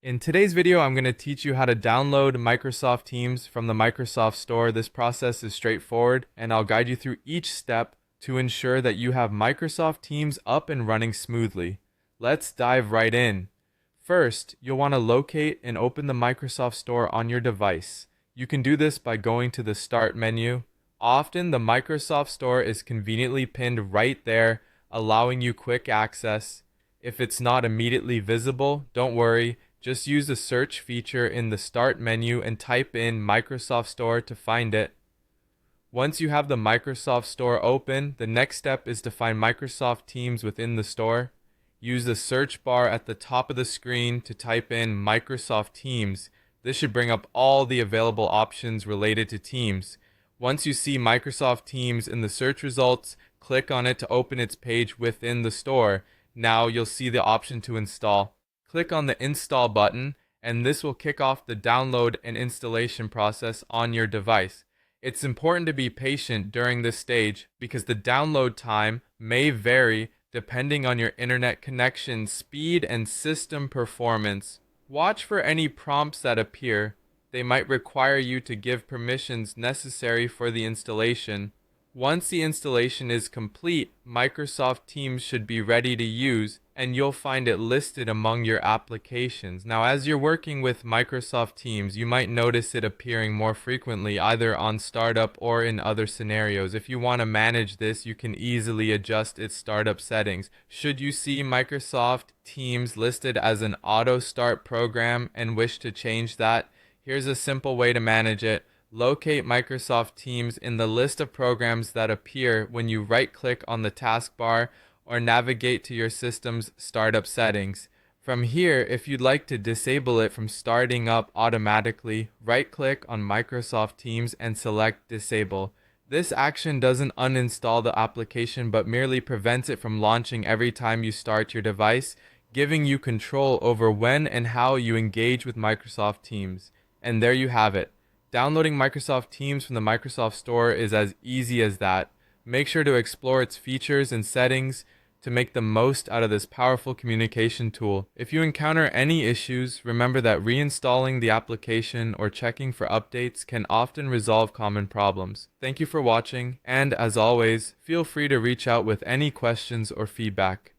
In today's video, I'm going to teach you how to download Microsoft Teams from the Microsoft Store. This process is straightforward, and I'll guide you through each step to ensure that you have Microsoft Teams up and running smoothly. Let's dive right in. First, you'll want to locate and open the Microsoft Store on your device. You can do this by going to the Start menu. Often, the Microsoft Store is conveniently pinned right there, allowing you quick access. If it's not immediately visible, don't worry. Just use the search feature in the Start menu and type in Microsoft Store to find it. Once you have the Microsoft Store open, the next step is to find Microsoft Teams within the store. Use the search bar at the top of the screen to type in Microsoft Teams. This should bring up all the available options related to Teams. Once you see Microsoft Teams in the search results, click on it to open its page within the store. Now you'll see the option to install. Click on the Install button, and this will kick off the download and installation process on your device. It's important to be patient during this stage because the download time may vary depending on your internet connection speed and system performance. Watch for any prompts that appear. They might require you to give permissions necessary for the installation. Once the installation is complete, Microsoft Teams should be ready to use, and you'll find it listed among your applications. Now, as you're working with Microsoft Teams, you might notice it appearing more frequently either on startup or in other scenarios. If you want to manage this, you can easily adjust its startup settings. Should you see Microsoft Teams listed as an auto start program and wish to change that, here's a simple way to manage it. Locate Microsoft Teams in the list of programs that appear when you right-click on the taskbar or navigate to your system's startup settings. From here, if you'd like to disable it from starting up automatically, right-click on Microsoft Teams and select Disable. This action doesn't uninstall the application but merely prevents it from launching every time you start your device, giving you control over when and how you engage with Microsoft Teams. And there you have it. Downloading Microsoft Teams from the Microsoft Store is as easy as that. Make sure to explore its features and settings to make the most out of this powerful communication tool. If you encounter any issues, remember that reinstalling the application or checking for updates can often resolve common problems. Thank you for watching, and as always, feel free to reach out with any questions or feedback.